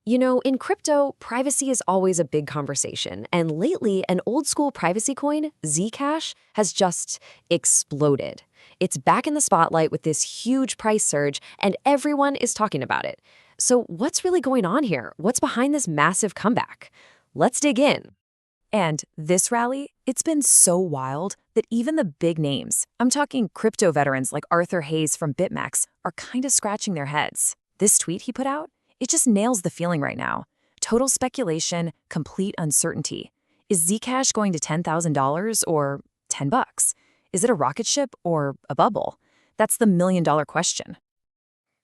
You know, in crypto, privacy is always a big conversation, and lately, an old-school privacy coin, Zcash, has just exploded. It's back in the spotlight with this huge price surge, and everyone is talking about it. So what's really going on here? What's behind this massive comeback? Let's dig in. And this rally, it's been so wild that even the big names, I'm talking crypto veterans like Arthur Hayes from BitMEX, are kind of scratching their heads. This tweet he put out, it just nails the feeling right now. Total speculation, complete uncertainty. Is Zcash going to $10,000 or 10 bucks? Is it a rocket ship or a bubble? That's the million-dollar question.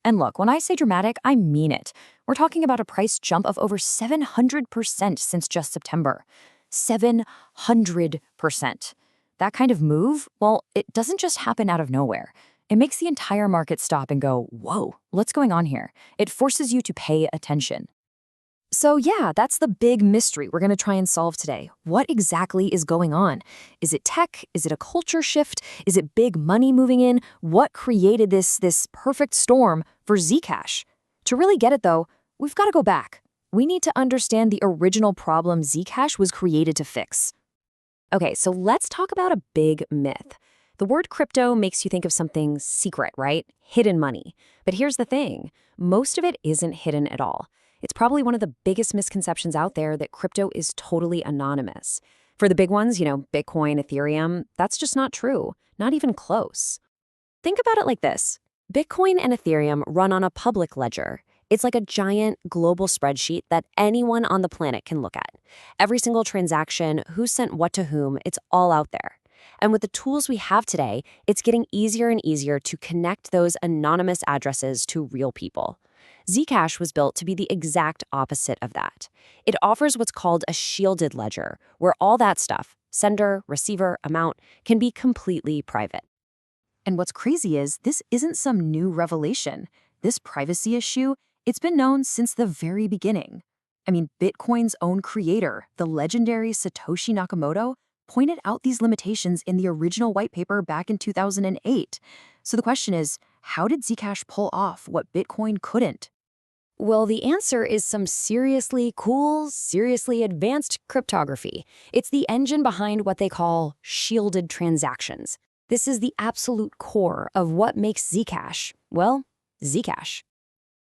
And look, when I say dramatic, I mean it. We're talking about a price jump of over 700% since just September. 700%. That kind of move, well, it doesn't just happen out of nowhere. It makes the entire market stop and go, whoa, what's going on here? It forces you to pay attention. So yeah, that's the big mystery we're going to try and solve today. What exactly is going on? Is it tech? Is it a culture shift? Is it big money moving in? What created this perfect storm for Zcash? To really get it though, we've got to go back. We need to understand the original problem Zcash was created to fix. Okay, so let's talk about a big myth. The word crypto makes you think of something secret, right? Hidden money. But here's the thing. Most of it isn't hidden at all. It's probably one of the biggest misconceptions out there that crypto is totally anonymous. For the big ones, Bitcoin, Ethereum, that's just not true. Not even close. Think about it like this. Bitcoin and Ethereum run on a public ledger. It's like a giant global spreadsheet that anyone on the planet can look at. Every single transaction, who sent what to whom, it's all out there. And with the tools we have today, it's getting easier and easier to connect those anonymous addresses to real people. Zcash was built to be the exact opposite of that. It offers what's called a shielded ledger, where all that stuff, sender, receiver, amount, can be completely private. And what's crazy is this isn't some new revelation. This privacy issue, it's been known since the very beginning. I mean, Bitcoin's own creator, the legendary Satoshi Nakamoto, pointed out these limitations in the original white paper back in 2008. So the question is, how did Zcash pull off what Bitcoin couldn't? Well, the answer is some seriously cool, seriously advanced cryptography. It's the engine behind what they call shielded transactions. This is the absolute core of what makes Zcash, well, Zcash.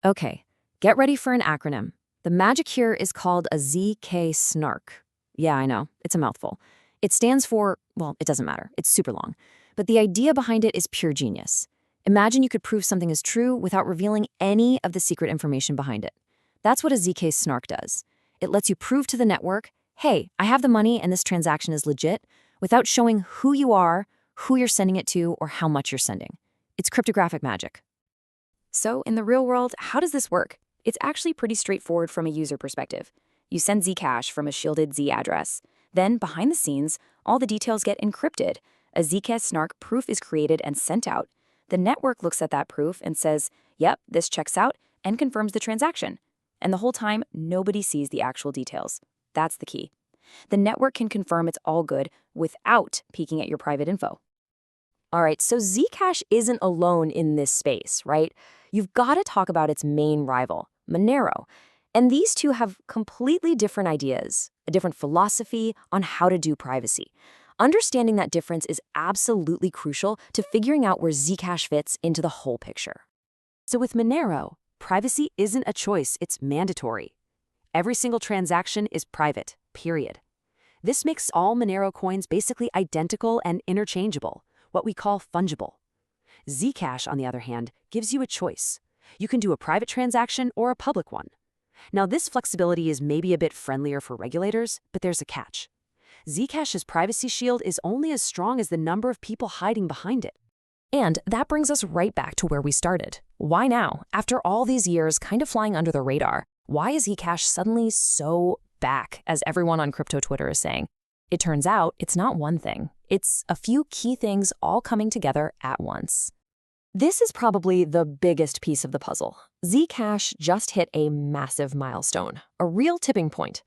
Okay, get ready for an acronym. The magic here is called a ZK-Snark. Yeah, I know, it's a mouthful. It stands for, well, it doesn't matter, it's super long. But the idea behind it is pure genius. Imagine you could prove something is true without revealing any of the secret information behind it. That's what a ZK-Snark does. It lets you prove to the network, hey, I have the money and this transaction is legit, without showing who you are, who you're sending it to, or how much you're sending. It's cryptographic magic. So in the real world, how does this work? It's actually pretty straightforward from a user perspective. You send Zcash from a shielded Z address. Then, behind the scenes, all the details get encrypted. A ZK-Snark proof is created and sent out. The network looks at that proof and says, yep, this checks out, and confirms the transaction. And the whole time, nobody sees the actual details. That's the key. The network can confirm it's all good without peeking at your private info. All right, so Zcash isn't alone in this space, right? You've got to talk about its main rival, Monero. And these two have completely different ideas, a different philosophy on how to do privacy. Understanding that difference is absolutely crucial to figuring out where Zcash fits into the whole picture. So with Monero, privacy isn't a choice, it's mandatory. Every single transaction is private, period. This makes all Monero coins basically identical and interchangeable, what we call fungible. Zcash, on the other hand, gives you a choice. You can do a private transaction or a public one. Now, this flexibility is maybe a bit friendlier for regulators, but there's a catch. Zcash's privacy shield is only as strong as the number of people hiding behind it. And that brings us right back to where we started. Why now? After all these years kind of flying under the radar, why is Zcash suddenly so back, as everyone on crypto Twitter is saying? It turns out it's not one thing. It's a few key things all coming together at once. This is probably the biggest piece of the puzzle. Zcash just hit a massive milestone, a real tipping point.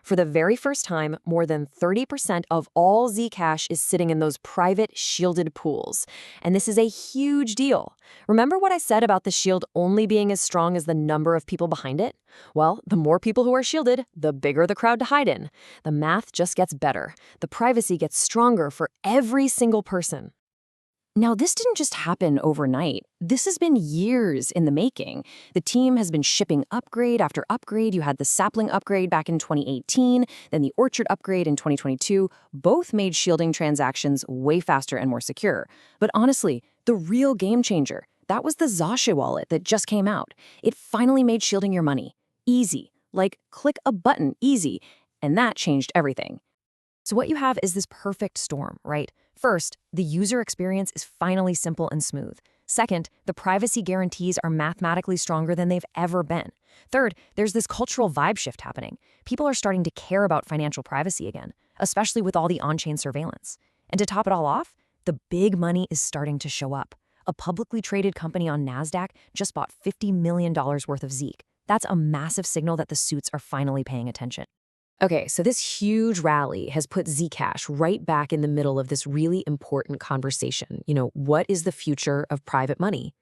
For the very first time, more than 30% of all Zcash is sitting in those private, shielded pools. And this is a huge deal. Remember what I said about the shield only being as strong as the number of people behind it? Well, the more people who are shielded, the bigger the crowd to hide in. The math just gets better. The privacy gets stronger for every single person. Now, this didn't just happen overnight. This has been years in the making. The team has been shipping upgrade after upgrade. You had the sapling upgrade back in 2018, then the orchard upgrade in 2022. Both made shielding transactions way faster and more secure. But honestly, the real game changer, that was the Zasha wallet that just came out. It finally made shielding your money easy, like click a button easy, and that changed everything. So what you have is this perfect storm, right? First, the user experience is finally simple and smooth. Second, the privacy guarantees are mathematically stronger than they've ever been. Third, there's this cultural vibe shift happening. People are starting to care about financial privacy again, especially with all the on-chain surveillance. And to top it all off, the big money is starting to show up. A publicly traded company on NASDAQ just bought $50 million worth of Zcash. That's a massive signal that the suits are finally paying attention. Okay, so this huge rally has put Zcash right back in the middle of this really important conversation. What is the future of private money?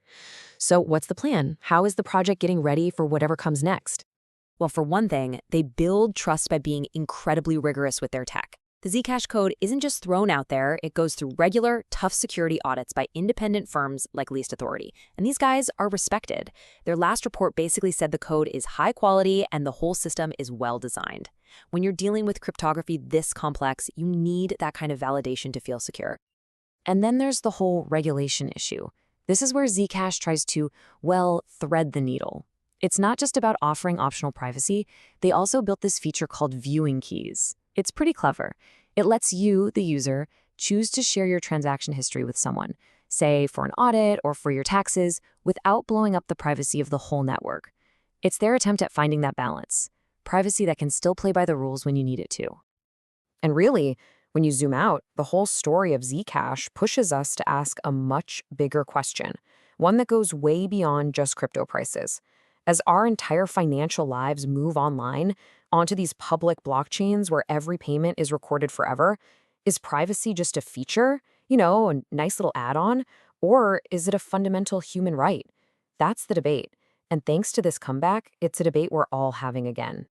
So what's the plan? How is the project getting ready for whatever comes next? Well, for one thing, they build trust by being incredibly rigorous with their tech. The Zcash code isn't just thrown out there, it goes through regular, tough security audits by independent firms like Least Authority. And these guys are respected. Their last report basically said the code is high quality and the whole system is well designed. When you're dealing with cryptography this complex, you need that kind of validation to feel secure. And then there's the whole regulation issue. This is where Zcash tries to, thread the needle. It's not just about offering optional privacy. They also built this feature called viewing keys. It's pretty clever. It lets you, the user, choose to share your transaction history with someone, say for an audit or for your taxes, without blowing up the privacy of the whole network. It's their attempt at finding that balance, privacy that can still play by the rules when you need it to. And really, when you zoom out, the whole story of Zcash pushes us to ask a much bigger question, one that goes way beyond just crypto prices. As our entire financial lives move online, onto these public blockchains where every payment is recorded forever, is privacy just a feature, a nice little add-on, or is it a fundamental human right? That's the debate. And thanks to this comeback, it's a debate we're all having again.